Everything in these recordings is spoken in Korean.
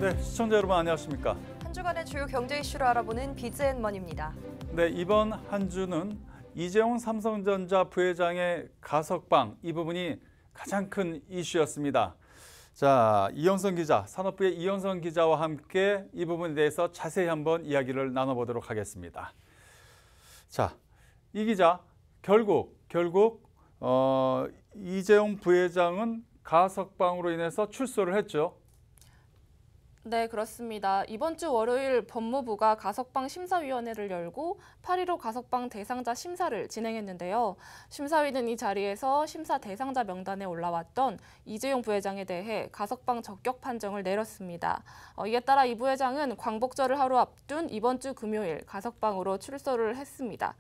네, 시청자 여러분 안녕하십니까? 한 주간의 주요 경제 이슈를 알아보는 비즈앤머니입니다. 네, 이번 한 주는 이재용 삼성전자 부회장의 가석방 이 부분이 가장 큰 이슈였습니다. 자, 이현선 기자, 산업부의 이현선 기자와 함께 이 부분에 대해서 자세히 한번 이야기를 나눠보도록 하겠습니다. 자, 이 기자, 결국 이재용 부회장은 가석방으로 인해서 출소를 했죠. 네, 그렇습니다. 이번 주 월요일 법무부가 가석방 심사위원회를 열고 8.15 가석방 대상자 심사를 진행했는데요. 심사위는 이 자리에서 심사 대상자 명단에 올라왔던 이재용 부회장에 대해 가석방 적격 판정을 내렸습니다. 이에 따라 이 부회장은 광복절을 하루 앞둔 이번 주 금요일 가석방으로 출소를 했습니다.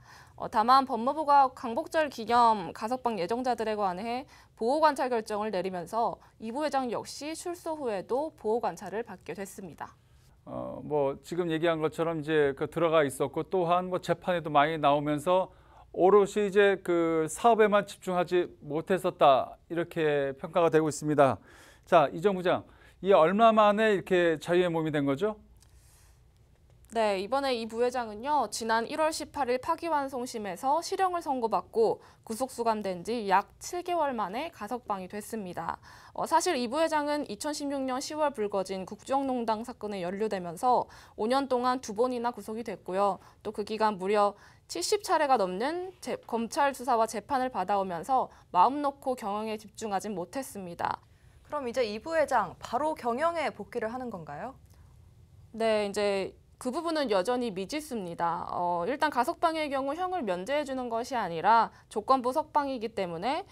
다만 법무부가 광복절 기념 가석방 예정자들에 관해 보호관찰 결정을 내리면서 이 부회장 역시 출소 후에도 보호관찰을 받게 됐습니다. 뭐 지금 얘기한 것처럼 이제 들어가 있었고 또한 뭐 재판에도 많이 나오면서 오롯이 이제 그 사업에만 집중하지 못했었다 이렇게 평가가 되고 있습니다. 자, 이정 부장, 이 얼마 만에 이렇게 자유의 몸이 된 거죠? 네, 이번에 이 부회장은요, 지난 1월 18일 파기환송심에서 실형을 선고받고 구속 수감된 지 약 7개월 만에 가석방이 됐습니다. 사실 이 부회장은 2016년 10월 불거진 국정농단 사건에 연루되면서 5년 동안 2번이나 구속이 됐고요. 또 그 기간 무려 70차례가 넘는 검찰 수사와 재판을 받아오면서 마음 놓고 경영에 집중하진 못했습니다. 그럼 이제 이 부회장 바로 경영에 복귀를 하는 건가요? 네, 이제 그 부분은 여전히 미지수입니다. 일단 가석방의 경우 형을 면제해 주는 것이 아니라 조건부 석방이기 때문에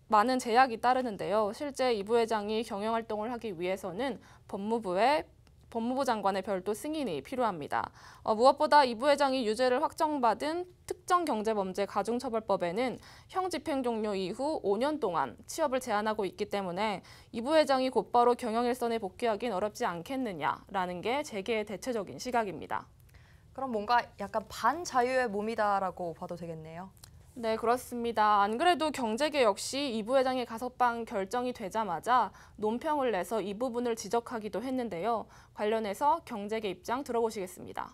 많은 제약이 따르는데요. 실제 이 부회장이 경영활동을 하기 위해서는 법무부 장관의 별도 승인이 필요합니다. 무엇보다 이 부회장이 유죄를 확정받은 특정경제범죄 가중처벌법에는 형 집행 종료 이후 5년 동안 취업을 제한하고 있기 때문에 이 부회장이 곧바로 경영일선에 복귀하긴 어렵지 않겠느냐라는 게 재계의 대체적인 시각입니다. 그럼 뭔가 약간 반자유의 몸이다라고 봐도 되겠네요. 네, 그렇습니다. 안 그래도 경제계 역시 이 부회장의 가석방 결정이 되자마자 논평을 내서 이 부분을 지적하기도 했는데요. 관련해서 경제계 입장 들어보시겠습니다.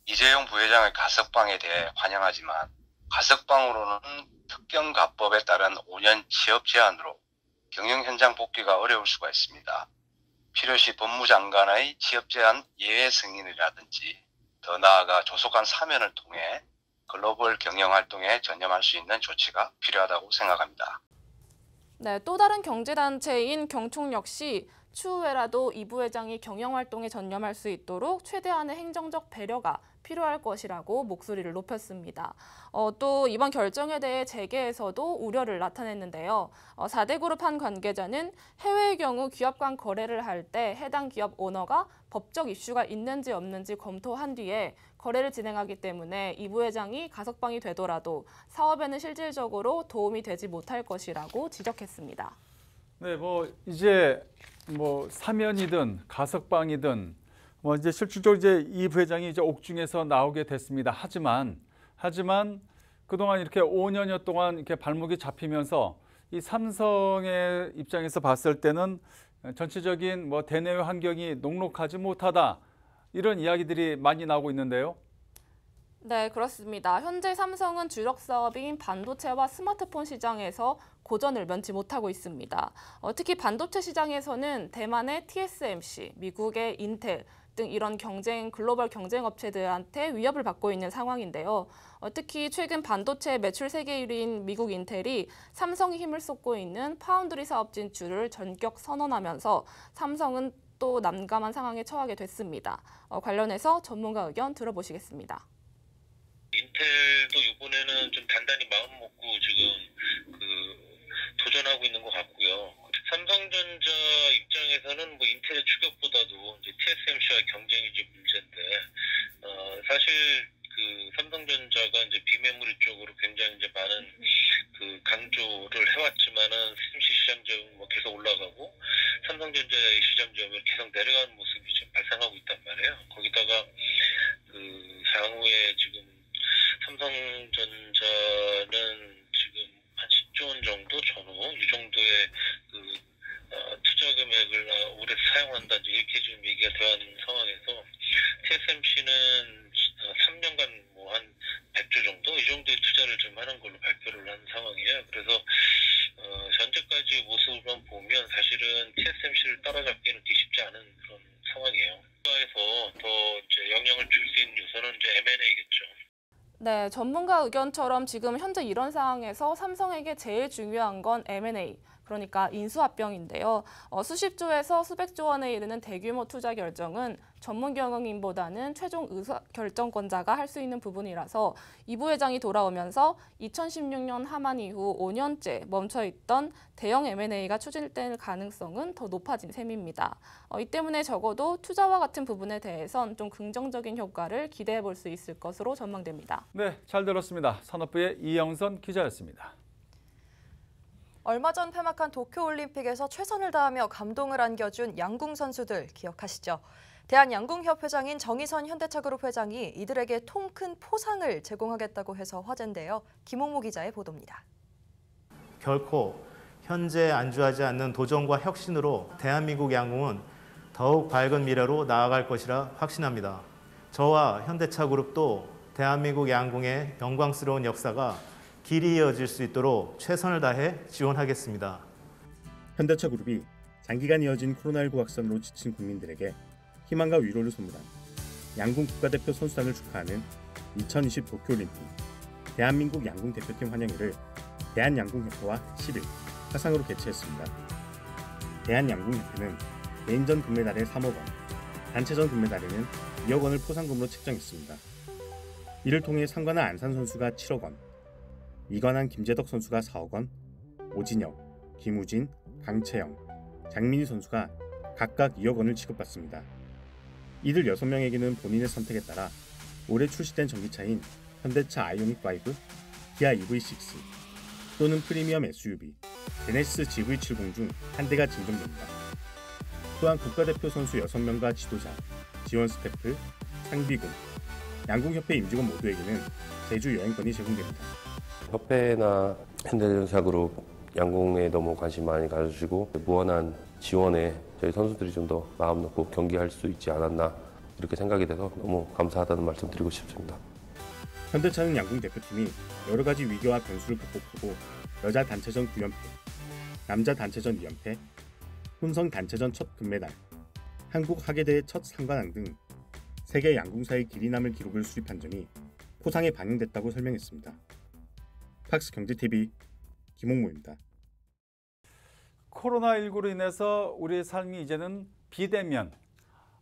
이재용 부회장의 가석방에 대해 환영하지만 가석방으로는 특경가법에 따른 5년 취업 제한으로 경영 현장 복귀가 어려울 수가 있습니다. 필요시 법무장관의 취업 제한 예외 승인이라든지 더 나아가 조속한 사면을 통해 글로벌 경영 활동에 전념할 수 있는 조치가 필요하다고 생각합니다. 네, 또 다른 경제단체인 경총 역시 추후에라도 이 부회장이 경영활동에 전념할 수 있도록 최대한의 행정적 배려가 필요할 것이라고 목소리를 높였습니다. 또 이번 결정에 대해 재계에서도 우려를 나타냈는데요. 4대 그룹 한 관계자는 해외의 경우 기업 간 거래를 할 때 해당 기업 오너가 법적 이슈가 있는지 없는지 검토한 뒤에 거래를 진행하기 때문에 이 부회장이 가석방이 되더라도 사업에는 실질적으로 도움이 되지 못할 것이라고 지적했습니다. 네, 이제 사면이든 가석방이든 이제 실질적으로 이제 이 부회장이 이제 옥중에서 나오게 됐습니다. 하지만 그동안 이렇게 5년여 동안 이렇게 발목이 잡히면서 이 삼성의 입장에서 봤을 때는 전체적인 대내외 환경이 녹록하지 못하다 이런 이야기들이 많이 나오고 있는데요. 네, 그렇습니다. 현재 삼성은 주력 사업인 반도체와 스마트폰 시장에서 고전을 면치 못하고 있습니다. 특히 반도체 시장에서는 대만의 TSMC, 미국의 인텔 등 이런 글로벌 경쟁 업체들한테 위협을 받고 있는 상황인데요. 특히 최근 반도체 매출 세계 1위인 미국 인텔이 삼성이 힘을 쏟고 있는 파운드리 사업 진출을 전격 선언하면서 삼성은 또 난감한 상황에 처하게 됐습니다. 관련해서 전문가 의견 들어보시겠습니다. 인텔도 이번에는 좀 단단히 마음 먹고 지금 도전하고 있는 것 같고요. 삼성전자 입장에서는 인텔의 추격보다도 이제 TSMC와 경쟁이 이제 문제인데, 사실 삼성전자가 이제 비메모리 쪽으로 굉장히 이제 많은 강조를 해왔지만은 TSMC 시장 점유율 계속 올라가고 삼성전자의 시장 점유율 계속 내려가는 모습이 지금 발생하고 있단 말이에요. 거기다가 향후에 지금 삼성전자는 지금 한 10조 원 정도 전후 이 정도의 투자 금액을 그래서 사용한다 이렇게 좀 얘기가 되는 상황에서 TSMC는 3년간 뭐 한 100조 정도 이 정도의 투자를 좀 하는 걸로 발표를 한 상황이에요. 그래서 현재까지 모습만 보면 사실은 TSMC를 따라잡기는 쉽지 않은 그런 상황이에요. 국가에서 더 이제 영향을 줄 수 있는 요소는 이제 M&A겠죠. 네, 전문가 의견처럼 지금 현재 이런 상황에서 삼성에게 제일 중요한 건 M&A, 그러니까 인수합병인데요. 수십조에서 수백조 원에 이르는 대규모 투자 결정은 전문 경영인보다는 최종 의사결정권자가 할 수 있는 부분이라서 이 부회장이 돌아오면서 2016년 하만 이후 5년째 멈춰있던 대형 M&A가 추진될 가능성은 더 높아진 셈입니다. 이 때문에 적어도 투자와 같은 부분에 대해선 좀 긍정적인 효과를 기대해 볼 수 있을 것으로 전망됩니다. 네, 잘 들었습니다. 산업부의 이영선 기자였습니다. 얼마 전 폐막한 도쿄올림픽에서 최선을 다하며 감동을 안겨준 양궁 선수들 기억하시죠? 대한양궁협회장인 정의선 현대차그룹 회장이 이들에게 통 큰 포상을 제공하겠다고 해서 화제인데요. 김홍모 기자의 보도입니다. 결코 현재에 안주하지 않는 도전과 혁신으로 대한민국 양궁은 더욱 밝은 미래로 나아갈 것이라 확신합니다. 저와 현대차그룹도 대한민국 양궁의 영광스러운 역사가 길이 이어질 수 있도록 최선을 다해 지원하겠습니다. 현대차그룹이 장기간 이어진 코로나19 확산으로 지친 국민들에게 희망과 위로를 선물한 양궁 국가대표 선수단을 축하하는 2020 도쿄올림픽 대한민국 양궁 대표팀 환영회를 대한양궁협회와 10일 화상으로 개최했습니다. 대한양궁협회는 개인전 금메달에 3억 원, 단체전 금메달에는 2억 원을 포상금으로 책정했습니다. 이를 통해 상관한 안산 선수가 7억 원, 이관한 김재덕 선수가 4억 원, 오진혁, 김우진, 강채영, 장민희 선수가 각각 2억 원을 지급받습니다. 이들 6명에게는 본인의 선택에 따라 올해 출시된 전기차인 현대차 아이오닉5, 기아 EV6 또는 프리미엄 SUV, 제네시스 GV70 중 한 대가 증정됩니다. 또한 국가대표 선수 6명과 지도자, 지원 스태프, 상비군, 양궁협회 임직원 모두에게는 제주 여행권이 제공됩니다. 협회나 현대차그룹 양궁에 너무 관심 많이 가져주시고 무한한 지원에 저희 선수들이 좀 더 마음 놓고 경기할 수 있지 않았나 이렇게 생각이 돼서 너무 감사하다는 말씀 드리고 싶습니다. 현대차는 양궁 대표팀이 여러 가지 위기와 변수를 극복하고 여자 단체전 9연패, 남자 단체전 2연패, 혼성 단체전 첫 금메달, 한국 하계대회 첫 상관왕 등 세계 양궁사의 길이 남을 기록을 수립한 점이 포상에 반영됐다고 설명했습니다. 팍스 경제TV 김홍모입니다. 코로나19로 인해서 우리의 삶이 이제는 비대면,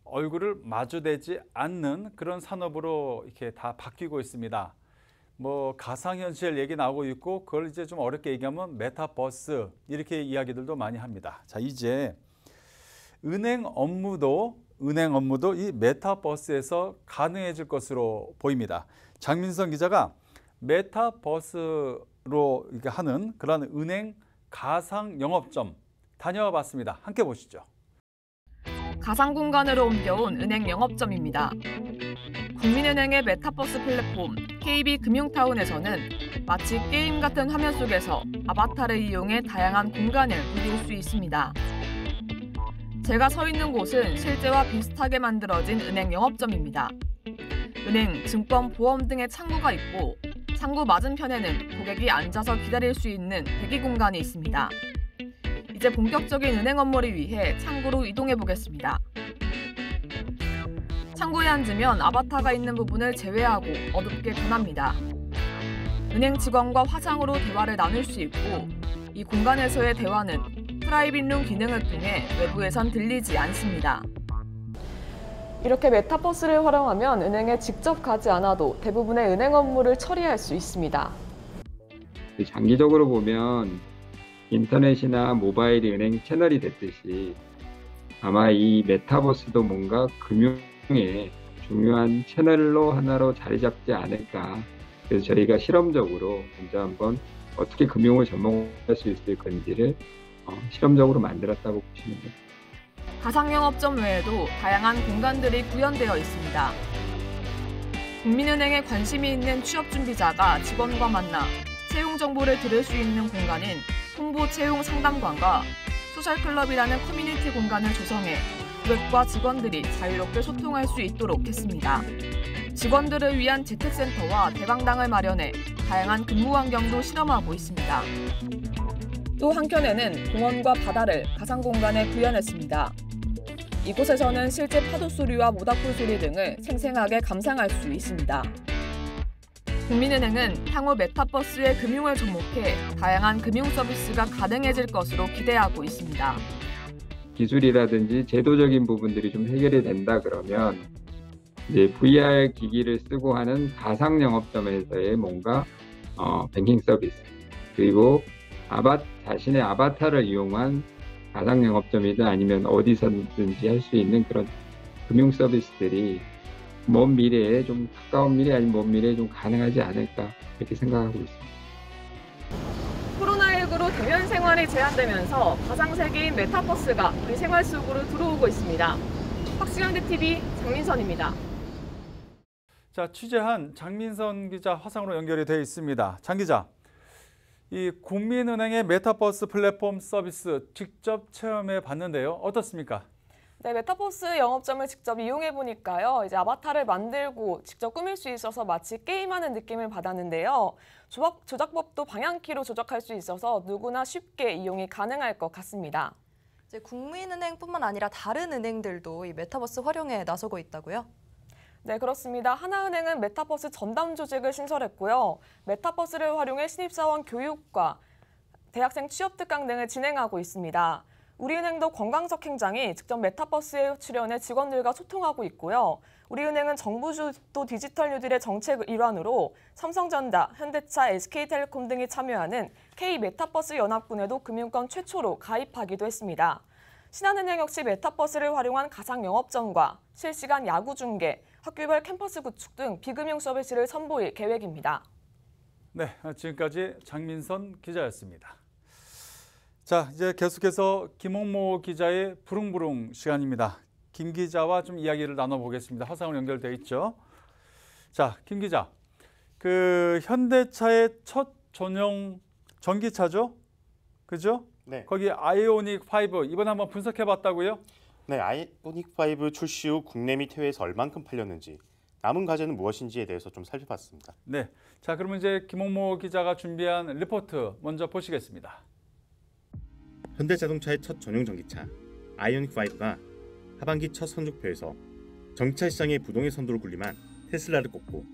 얼굴을 마주대지 않는 그런 산업으로 이렇게 다 바뀌고 있습니다. 뭐 가상현실 얘기 나오고 있고 그걸 이제 좀 어렵게 얘기하면 메타버스 이렇게 이야기들도 많이 합니다. 자, 이제 은행 업무도 이 메타버스에서 가능해질 것으로 보입니다. 장민선 기자가 메타버스로 이렇게 하는 그런 은행 가상 영업점 다녀와 봤습니다. 함께 보시죠. 가상 공간으로 옮겨온 은행 영업점입니다. 국민은행의 메타버스 플랫폼 KB금융타운에서는 마치 게임 같은 화면 속에서 아바타를 이용해 다양한 공간을 누릴 수 있습니다. 제가 서 있는 곳은 실제와 비슷하게 만들어진 은행 영업점입니다. 은행, 증권, 보험 등의 창구가 있고 창구 맞은편에는 고객이 앉아서 기다릴 수 있는 대기 공간이 있습니다. 이제 본격적인 은행 업무를 위해 창구로 이동해 보겠습니다. 창구에 앉으면 아바타가 있는 부분을 제외하고 어둡게 변합니다. 은행 직원과 화상으로 대화를 나눌 수 있고 이 공간에서의 대화는 프라이빗룸 기능을 통해 외부에선 들리지 않습니다. 이렇게 메타버스를 활용하면 은행에 직접 가지 않아도 대부분의 은행 업무를 처리할 수 있습니다. 장기적으로 보면 인터넷이나 모바일이 은행 채널이 됐듯이 아마 이 메타버스도 뭔가 금융의 중요한 채널로 하나로 자리 잡지 않을까. 그래서 저희가 실험적으로 먼저 한번 어떻게 금융을 접목할 수 있을 건지를 실험적으로 만들었다고 보시면 됩니다. 가상영업점 외에도 다양한 공간들이 구현되어 있습니다. 국민은행에 관심이 있는 취업준비자가 직원과 만나 채용 정보를 들을 수 있는 공간인 홍보 채용 상담관과 소셜클럽이라는 커뮤니티 공간을 조성해 고객과 직원들이 자유롭게 소통할 수 있도록 했습니다. 직원들을 위한 재택센터와 대강당을 마련해 다양한 근무 환경도 실험하고 있습니다. 또 한켠에는 공원과 바다를 가상공간에 구현했습니다. 이곳에서는 실제 파도 소리와 모닥불 소리 등을 생생하게 감상할 수 있습니다. 국민은행은 향후 메타버스의 금융을 접목해 다양한 금융 서비스가 가능해질 것으로 기대하고 있습니다. 기술이라든지 제도적인 부분들이 좀 해결이 된다 그러면 이제 VR 기기를 쓰고 하는 가상 영업점에서의 뭔가 뱅킹 서비스, 그리고 자신의 아바타를 이용한 가상 영업점이든 아니면 어디서든지 할 수 있는 그런 금융 서비스들이 먼 미래에, 좀 가까운 미래 아니면 먼 미래에 좀 가능하지 않을까 이렇게 생각하고 있습니다. 코로나19로 대면 생활이 제한되면서 가상세계인 메타버스가 우리 생활 속으로 들어오고 있습니다. 확실현대TV 장민선입니다. 자, 취재한 장민선 기자 화상으로 연결이 되어 있습니다. 장 기자, 이 국민은행의 메타버스 플랫폼 서비스 직접 체험해 봤는데요. 어떻습니까? 네, 메타버스 영업점을 직접 이용해 보니까요. 이제 아바타를 만들고 직접 꾸밀 수 있어서 마치 게임하는 느낌을 받았는데요. 조작법도 방향키로 조작할 수 있어서 누구나 쉽게 이용이 가능할 것 같습니다. 이제 국민은행뿐만 아니라 다른 은행들도 이 메타버스 활용에 나서고 있다고요? 네, 그렇습니다. 하나은행은 메타버스 전담 조직을 신설했고요. 메타버스를 활용해 신입사원 교육과 대학생 취업 특강 등을 진행하고 있습니다. 우리은행도 관광석 행장이 직접 메타버스에 출연해 직원들과 소통하고 있고요. 우리은행은 정부 주도 디지털 뉴딜의 정책 일환으로 삼성전자, 현대차, SK텔레콤 등이 참여하는 K-메타버스 연합군에도 금융권 최초로 가입하기도 했습니다. 신한은행 역시 메타버스를 활용한 가상 영업점과 실시간 야구 중계, 학교별 캠퍼스 구축 등 비금융 서비스를 선보일 계획입니다. 네, 지금까지 장민선 기자였습니다. 자, 이제 계속해서 김홍모 기자의 부릉부릉 시간입니다. 김 기자와 좀 이야기를 나눠보겠습니다. 화상으로 연결돼 있죠. 자, 김 기자, 그 현대차의 첫 전용 전기차죠? 그죠? 네. 거기 아이오닉 5 이번에 한번 분석해봤다고요? 네, 아이오닉 5 출시 후 국내 및 해외에서 얼만큼 팔렸는지, 남은 과제는 무엇인지에 대해서 좀 살펴봤습니다. 네, 자 그러면 이제 김홍모 기자가 준비한 리포트 먼저 보시겠습니다. 현대자동차의 첫 전용 전기차 아이오닉 5가 하반기 첫 선적표에서 전기차 시장의 부동의 선두를 군림한 테슬라를 꺾고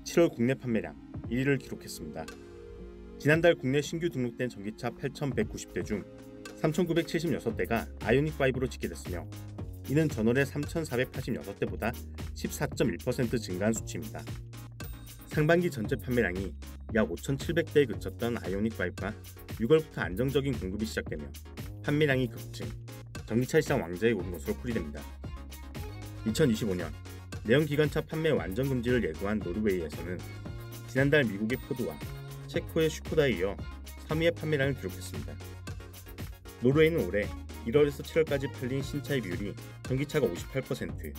7월 국내 판매량 1위를 기록했습니다. 지난달 국내 신규 등록된 전기차 8,190대 중 3,976대가 아이오닉 5로 집계됐으며 이는 전월의 3,486대보다 14.1% 증가한 수치입니다. 상반기 전체 판매량이 약 5,700대에 그쳤던 아이오닉 5가 6월부터 안정적인 공급이 시작되며 판매량이 급증, 전기차 시장 왕좌에 오른 것으로 풀이됩니다. 2025년 내연기관차 판매 완전 금지를 예고한 노르웨이에서는 지난달 미국의 포드와 체코의 슈코다에 이어 3위의 판매량을 기록했습니다. 노르웨이는 올해 1월에서 7월까지 팔린 신차의 비율이 전기차가 58%,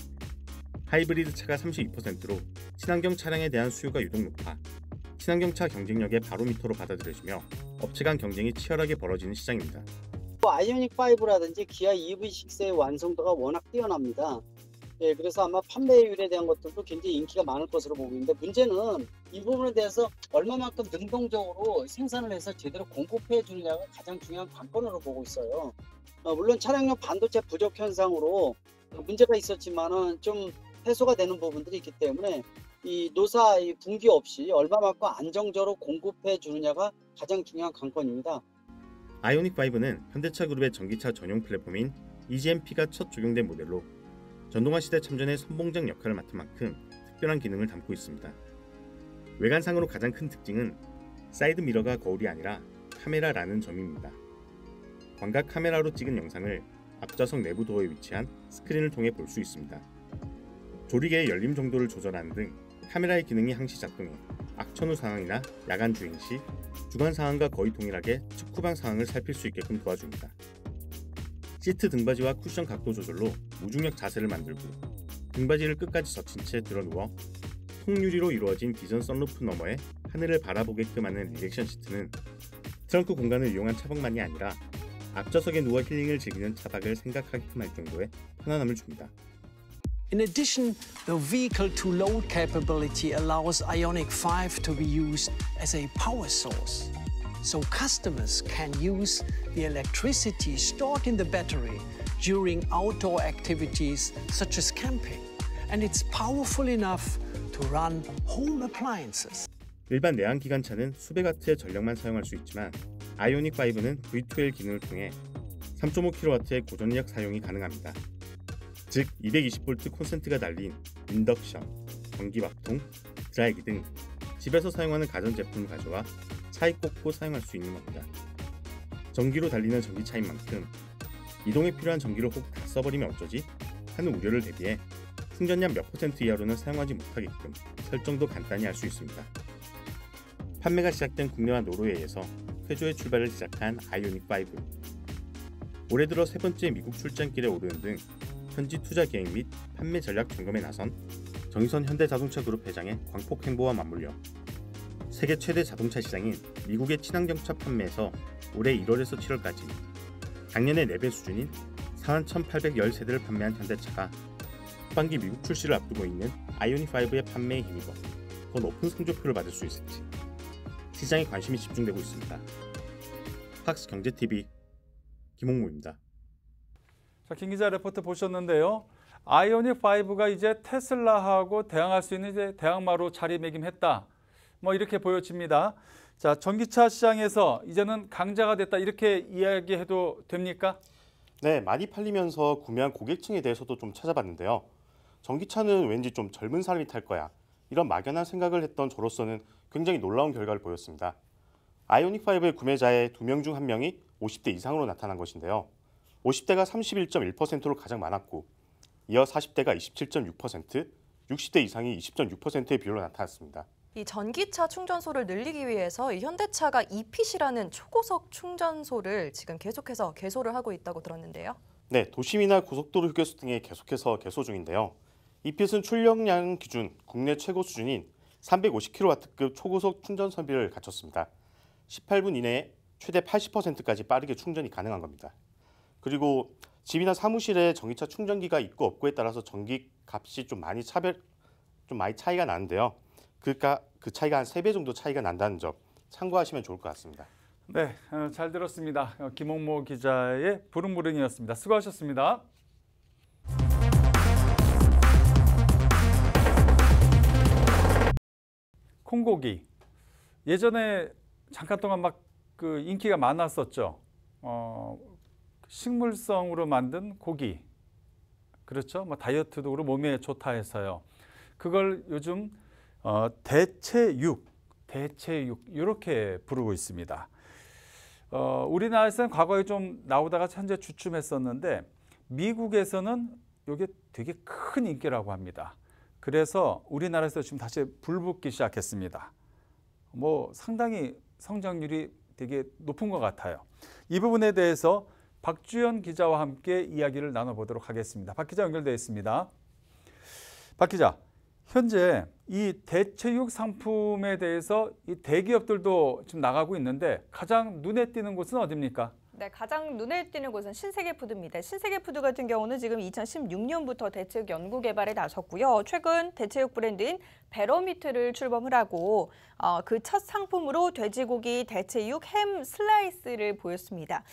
하이브리드 차가 32%로 친환경 차량에 대한 수요가 유독 높아 친환경차 경쟁력의 바로미터로 받아들여지며 업체 간 경쟁이 치열하게 벌어지는 시장입니다. 아이오닉 5라든지 기아 EV6의 완성도가 워낙 뛰어납니다. 예, 그래서 아마 판매율에 대한 것들도 굉장히 인기가 많을 것으로 보고 있는데, 문제는 이 부분에 대해서 얼마만큼 능동적으로 생산을 해서 제대로 공급해 주느냐가 가장 중요한 관건으로 보고 있어요. 물론 차량용 반도체 부족 현상으로 문제가 있었지만은 좀 해소가 되는 부분들이 있기 때문에 이 노사 분기 없이 얼마만큼 안정적으로 공급해 주느냐가 가장 중요한 관건입니다. 아이오닉 5는 현대차 그룹의 전기차 전용 플랫폼인 EGMP가 첫 적용된 모델로 전동화 시대 참전의 선봉장 역할을 맡은 만큼 특별한 기능을 담고 있습니다. 외관상으로 가장 큰 특징은 사이드 미러가 거울이 아니라 카메라라는 점입니다. 광각 카메라로 찍은 영상을 앞좌석 내부 도어에 위치한 스크린을 통해 볼 수 있습니다. 조리개의 열림 정도를 조절하는 등 카메라의 기능이 항시 작동해 악천후 상황이나 야간 주행 시 주간 상황과 거의 동일하게 측후방 상황을 살필 수 있게끔 도와줍니다. 시트 등받이와 쿠션 각도 조절로 무중력 자세를 만들고 등받이를 끝까지 젖힌 채 드러누워 통유리로 이루어진 비전 썬루프 너머에 하늘을 바라보게끔 하는 리액션 시트는 트렁크 공간을 이용한 차박만이 아니라 앞좌석에 누워 힐링을 즐기는 차박을 생각하게끔 할 정도의 편안함을 줍니다. In addition, the vehicle-to-load capability allows Ioniq 5 to be used as a power source. So customers can use the electricity stored in the battery during outdoor activities such as camping. And it's powerful enough to run home appliances. 일반 내연기관차는 수백 와트의 전력만 사용할 수 있지만 아이오닉 5는 V2L 기능을 통해 3.5kW의 고전력 사용이 가능합니다. 즉 220V 콘센트가 달린 인덕션, 전기밥통, 드라이기 등 집에서 사용하는 가전제품을 가져와 차에 꽂고 사용할 수 있는 겁니다. 전기로 달리는 전기차인 만큼 이동에 필요한 전기를 혹 다 써버리면 어쩌지? 하는 우려를 대비해 충전량 몇 % 이하로는 사용하지 못하게끔 설정도 간단히 할 수 있습니다. 판매가 시작된 국내와 노르웨이에서 최초의 출발을 시작한 아이오닉 5. 올해 들어 세 번째 미국 출장길에 오르는 등 현지 투자 계획 및 판매 전략 점검에 나선 정의선 현대자동차 그룹 회장의 광폭 행보와 맞물려 세계 최대 자동차 시장인 미국의 친환경차 판매에서 올해 1월에서 7월까지 작년의 4배 수준인 41,810세대를 판매한 현대차가 후반기 미국 출시를 앞두고 있는 아이오닉 5의 판매에 힘입어 더 높은 성적표를 받을 수 있을지 시장에 관심이 집중되고 있습니다. 팍스 경제TV 김홍무입니다. 자, 김 기자 레포트 보셨는데요. 아이오닉 5가 이제 테슬라하고 대항할 수 있는 이제 대항마로 자리매김했다. 뭐 이렇게 보여집니다. 자, 전기차 시장에서 이제는 강자가 됐다 이렇게 이야기해도 됩니까? 네, 많이 팔리면서 구매한 고객층에 대해서도 좀 찾아봤는데요. 전기차는 왠지 좀 젊은 사람이 탈 거야. 이런 막연한 생각을 했던 저로서는 굉장히 놀라운 결과를 보였습니다. 아이오닉 5의 구매자의 2명 중 1명이 50대 이상으로 나타난 것인데요. 50대가 31.1%로 가장 많았고 이어 40대가 27.6%, 60대 이상이 20.6%의 비율로 나타났습니다. 이 전기차 충전소를 늘리기 위해서 이 현대차가 ePC라는 초고속 충전소를 지금 계속해서 개소를 하고 있다고 들었는데요. 네, 도심이나 고속도로 휴게소 등에 계속해서 개소 중인데요. ePC는 출력량 기준 국내 최고 수준인 350kW급 초고속 충전 설비를 갖췄습니다. 18분 이내에 최대 80%까지 빠르게 충전이 가능한 겁니다. 그리고 집이나 사무실에 전기차 충전기가 있고 없고에 따라서 전기 값이 좀 많이 차이가 나는데요. 그러니까 그 차이가 한 3배 정도 차이가 난다는 점 참고하시면 좋을 것 같습니다. 네, 잘 들었습니다. 김홍모 기자의 부릉부릉이었습니다. 수고하셨습니다. 콩고기. 예전에 잠깐 동안 막 그 인기가 많았었죠. 식물성으로 만든 고기. 그렇죠. 뭐 다이어트도 그렇고 몸에 좋다 해서요. 그걸 요즘 대체육 이렇게 부르고 있습니다. 우리나라에서는 과거에 좀 나오다가 현재 주춤했었는데 미국에서는 이게 되게 큰 인기라고 합니다. 그래서 우리나라에서 지금 다시 불붙기 시작했습니다. 뭐 상당히 성장률이 되게 높은 것 같아요. 이 부분에 대해서 박주연 기자와 함께 이야기를 나눠보도록 하겠습니다. 박 기자 연결되어 있습니다. 박 기자, 현재 이 대체육 상품에 대해서 이 대기업들도 지금 나가고 있는데 가장 눈에 띄는 곳은 어디입니까? 네, 가장 눈에 띄는 곳은 신세계푸드입니다. 신세계푸드 같은 경우는 지금 2016년부터 대체육 연구 개발에 나섰고요. 최근 대체육 브랜드인 베러미트를 출범을 하고 그 첫 상품으로 돼지고기 대체육 햄 슬라이스를 보였습니다.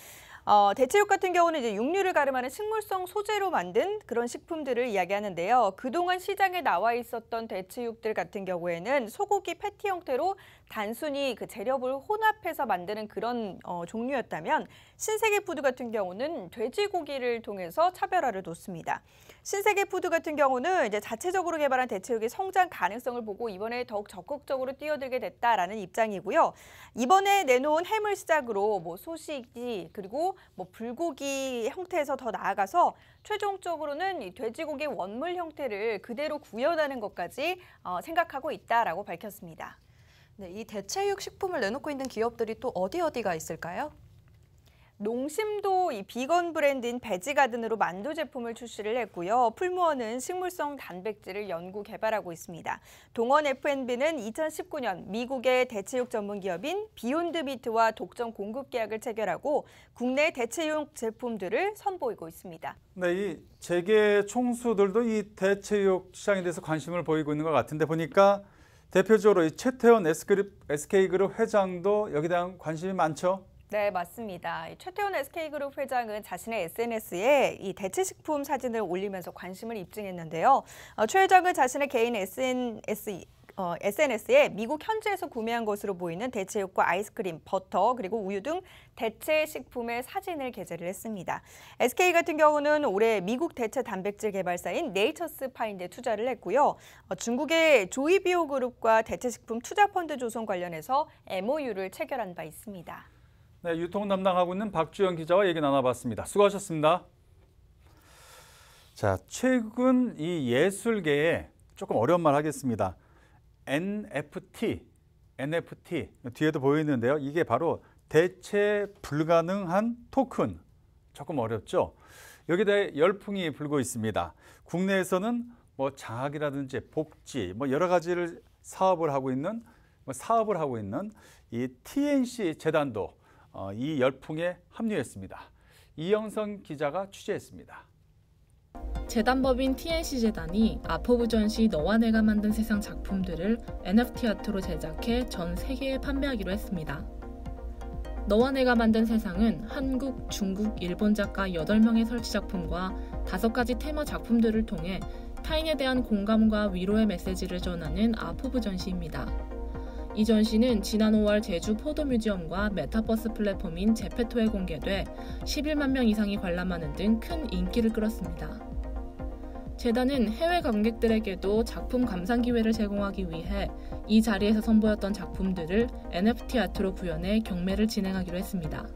대체육 같은 경우는 이제 육류를 가름하는 식물성 소재로 만든 그런 식품들을 이야기하는데요. 그동안 시장에 나와 있었던 대체육들 같은 경우에는 소고기 패티 형태로 단순히 그 재료를 혼합해서 만드는 그런 종류였다면 신세계푸드 같은 경우는 돼지고기를 통해서 차별화를 뒀습니다. 신세계푸드 같은 경우는 이제 자체적으로 개발한 대체육의 성장 가능성을 보고 이번에 더욱 적극적으로 뛰어들게 됐다라는 입장이고요. 이번에 내놓은 햄을 시작으로 뭐 소시지 그리고 뭐 불고기 형태에서 더 나아가서 최종적으로는 이 돼지고기 원물 형태를 그대로 구현하는 것까지 생각하고 있다라고 밝혔습니다. 네, 이 대체육 식품을 내놓고 있는 기업들이 또 어디가 있을까요? 농심도 이 비건 브랜드인 베지가든으로 만두 제품을 출시를 했고요. 풀무원은 식물성 단백질을 연구 개발하고 있습니다. 동원 F&B는 2019년 미국의 대체육 전문 기업인 비욘드 미트와 독점 공급 계약을 체결하고 국내 대체육 제품들을 선보이고 있습니다. 네, 이 재계 총수들도 이 대체육 시장에 대해서 관심을 보이고 있는 것 같은데 보니까 대표적으로 이 최태원 SK그룹 회장도 여기에 대한 관심이 많죠? 네, 맞습니다. 최태원 SK그룹 회장은 자신의 SNS에 이 대체식품 사진을 올리면서 관심을 입증했는데요. 최 회장은 자신의 개인 SNS에 미국 현지에서 구매한 것으로 보이는 대체육과 아이스크림, 버터, 그리고 우유 등 대체 식품의 사진을 게재를 했습니다. SK 같은 경우는 올해 미국 대체 단백질 개발사인 네이처스 파인드에 투자를 했고요. 중국의 조이비오 그룹과 대체 식품 투자 펀드 조성 관련해서 MOU를 체결한 바 있습니다. 네, 유통 담당하고 있는 박주영 기자와 얘기 나눠봤습니다. 수고하셨습니다. 자, 최근 이 예술계에 조금 어려운 말 하겠습니다. NFT 뒤에도 보이는데요. 이게 바로 대체 불가능한 토큰. 조금 어렵죠? 여기에 대해 열풍이 불고 있습니다. 국내에서는 뭐 장학이라든지 복지, 뭐 여러 가지를 사업을 하고 있는 이 TNC 재단도 이 열풍에 합류했습니다. 이영선 기자가 취재했습니다. 재단법인 TNC 재단이 아포브 전시 너와 내가 만든 세상 작품들을 NFT 아트로 제작해 전 세계에 판매하기로 했습니다. 너와 내가 만든 세상은 한국, 중국, 일본 작가 8명의 설치 작품과 5가지 테마 작품들을 통해 타인에 대한 공감과 위로의 메시지를 전하는 아포브 전시입니다. 이 전시는 지난 5월 제주 포도뮤지엄과 메타버스 플랫폼인 제페토에 공개돼 11만 명 이상이 관람하는 등 큰 인기를 끌었습니다. 재단은 해외 관객들에게도 작품 감상 기회를 제공하기 위해 이 자리에서 선보였던 작품들을 NFT 아트로 구현해 경매를 진행하기로 했습니다.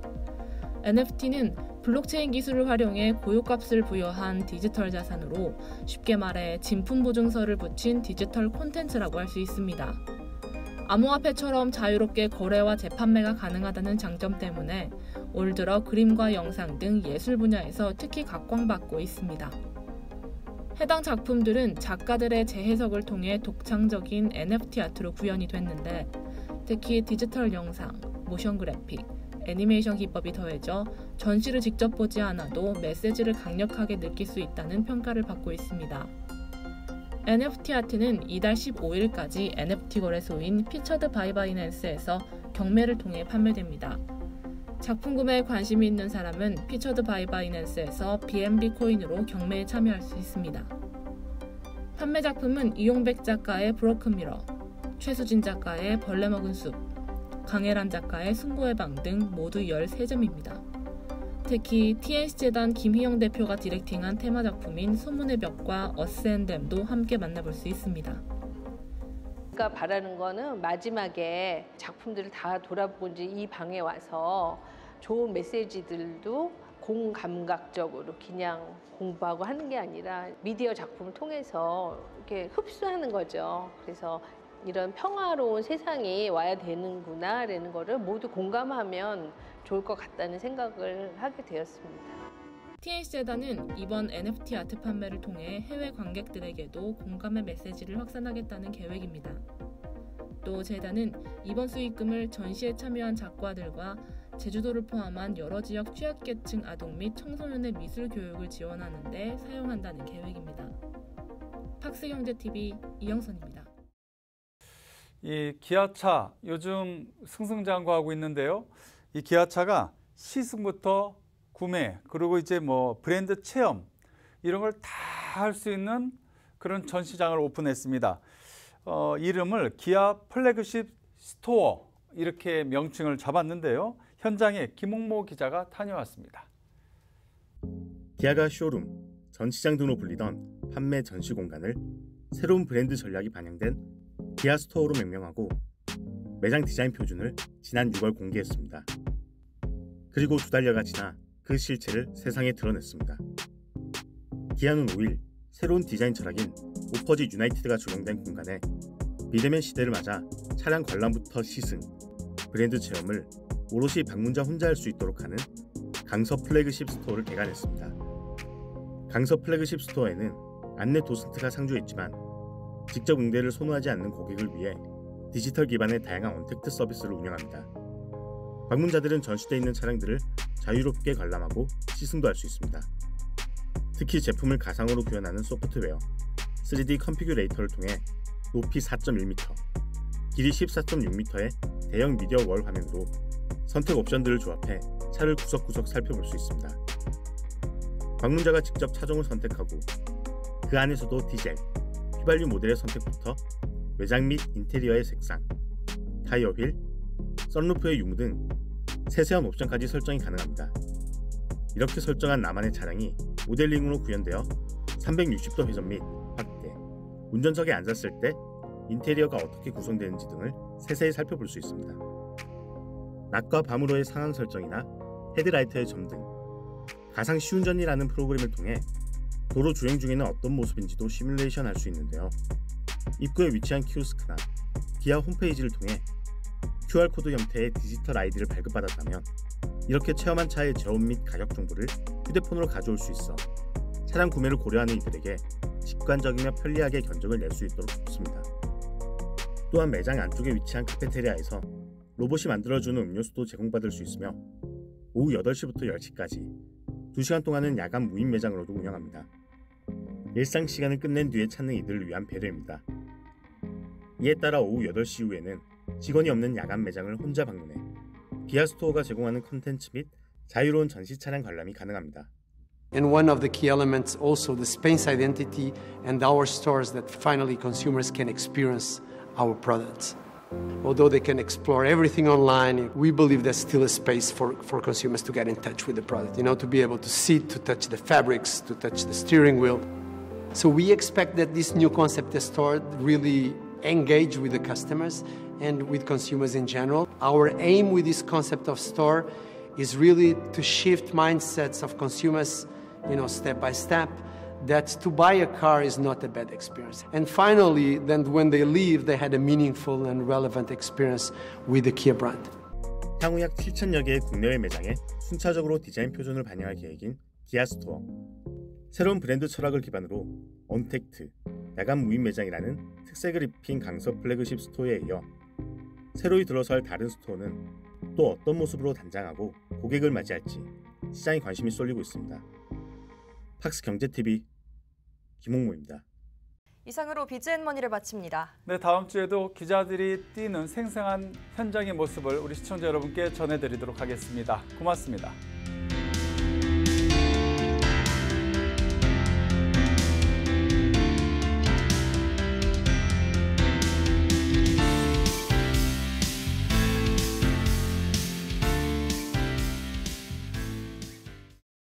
NFT는 블록체인 기술을 활용해 고유값을 부여한 디지털 자산으로 쉽게 말해 진품 보증서를 붙인 디지털 콘텐츠라고 할 수 있습니다. 암호화폐처럼 자유롭게 거래와 재판매가 가능하다는 장점 때문에 올 들어 그림과 영상 등 예술 분야에서 특히 각광받고 있습니다. 해당 작품들은 작가들의 재해석을 통해 독창적인 NFT 아트로 구현이 됐는데 특히 디지털 영상, 모션 그래픽, 애니메이션 기법이 더해져 전시를 직접 보지 않아도 메시지를 강력하게 느낄 수 있다는 평가를 받고 있습니다. NFT 아트는 이달 15일까지 NFT 거래소인 피처드 바이 바이낸스에서 경매를 통해 판매됩니다. 작품 구매에 관심이 있는 사람은 피처드 바이 바이낸스에서 BNB 코인으로 경매에 참여할 수 있습니다. 판매 작품은 이용백 작가의 브로큰 미러, 최수진 작가의 벌레 먹은 숲, 강혜란 작가의 승부의 방 등 모두 13점입니다. 특히 TNC 재단 김희영 대표가 디렉팅한 테마 작품인 소문의 벽과 어스앤댐도 함께 만나볼 수 있습니다. 제가 바라는 거는 마지막에 작품들을 다 돌아본 지 이 방에 와서 좋은 메시지들도 공감각적으로 그냥 공부하고 하는 게 아니라 미디어 작품을 통해서 이렇게 흡수하는 거죠. 그래서 이런 평화로운 세상이 와야 되는구나라는 거를 모두 공감하면 좋을 것 같다는 생각을 하게 되었습니다. TNC 재단은 이번 NFT 아트 판매를 통해 해외 관객들에게도 공감의 메시지를 확산하겠다는 계획입니다. 또 재단은 이번 수익금을 전시에 참여한 작가들과 제주도를 포함한 여러 지역 취약계층 아동 및 청소년의 미술 교육을 지원하는 데 사용한다는 계획입니다. 팍스경제TV 이영선입니다. 이 기아차 요즘 승승장구하고 있는데요. 이 기아차가 시승부터 구매 그리고 이제 뭐 브랜드 체험 이런 걸 다 할 수 있는 그런 전시장을 오픈했습니다. 이름을 기아 플래그십 스토어 이렇게 명칭을 잡았는데요. 현장에 김홍모 기자가 다녀왔습니다. 기아가 쇼룸, 전시장 등으로 불리던 판매 전시 공간을 새로운 브랜드 전략이 반영된 기아 스토어로 명명하고 매장 디자인 표준을 지난 6월 공개했습니다. 그리고 2달여가 지나 그 실체를 세상에 드러냈습니다. 기아는 5일 새로운 디자인 철학인 오퍼지 유나이티드가 적용된 공간에 믿음의 시대를 맞아 차량 관람부터 시승, 브랜드 체험을 오롯이 방문자 혼자 할 수 있도록 하는 강서 플래그십 스토어를 개관했습니다. 강서 플래그십 스토어에는 안내 도슨트가 상주했지만 직접 응대를 선호하지 않는 고객을 위해 디지털 기반의 다양한 언택트 서비스를 운영합니다. 방문자들은 전시되어 있는 차량들을 자유롭게 관람하고 시승도 할 수 있습니다. 특히 제품을 가상으로 구현하는 소프트웨어 3D 컨피규레이터를 통해 높이 4.1m, 길이 14.6m의 대형 미디어 월 화면으로 선택 옵션들을 조합해 차를 구석구석 살펴볼 수 있습니다. 방문자가 직접 차종을 선택하고 그 안에서도 디젤, 휘발유 모델의 선택부터 외장 및 인테리어의 색상, 타이어 휠, 썬루프의 유무 등 세세한 옵션까지 설정이 가능합니다. 이렇게 설정한 나만의 차량이 모델링으로 구현되어 360도 회전 및 확대, 운전석에 앉았을 때 인테리어가 어떻게 구성되는지 등을 세세히 살펴볼 수 있습니다. 낮과 밤으로의 상황 설정이나 헤드라이트의 점 등 가상 시운전이라는 프로그램을 통해 도로 주행 중에는 어떤 모습인지도 시뮬레이션 할 수 있는데요. 입구에 위치한 키오스크나 기아 홈페이지를 통해 QR코드 형태의 디지털 아이디를 발급받았다면 이렇게 체험한 차의 제원 및 가격 정보를 휴대폰으로 가져올 수 있어 차량 구매를 고려하는 이들에게 직관적이며 편리하게 견적을 낼 수 있도록 돕습니다. 또한 매장 안쪽에 위치한 카페테리아에서 로봇이 만들어주는 음료수도 제공받을 수 있으며 오후 8시부터 10시까지 2시간 동안은 야간 무인 매장으로도 운영합니다. 일상 시간을 끝낸 뒤에 찾는 이들을 위한 배려입니다. 이에 따라 오후 8시 이후에는 직원이 없는 야간 매장을 혼자 방문해 기아 스토어가 제공하는 콘텐츠 및 자유로운 전시 차량 관람이 가능합니다. And one of the key elements also the space identity and our stores that finally consumers can experience our products. Although they can explore everything online, we believe there's still a space for consumers to get in touch with the product, to be able to sit, to touch the fabrics, to touch the steering wheel. So we expect that this new concept store really engage with the customers and with consumers in general. Our aim with this concept of store is really to shift mindsets of consumers, step by step, that to buy a car is not a bad experience. And finally, then when they leave, they had a meaningful and relevant experience with the Kia brand. 향후 약 7,000여 개의 국내외 매장에 순차적으로 디자인 표준을 반영할 계획인 기아 스토어. 새로운 브랜드 철학을 기반으로 언택트, 야간 무인 매장이라는 특색을 입힌 강서 플래그십 스토어에 이어 새로이 들어설 다른 스토어는 또 어떤 모습으로 단장하고 고객을 맞이할지 시장에 관심이 쏠리고 있습니다. 팍스경제TV 김홍모입니다. 이상으로 BGN머니를 마칩니다. 네, 다음 주에도 기자들이 뛰는 생생한 현장의 모습을 우리 시청자 여러분께 전해드리도록 하겠습니다. 고맙습니다.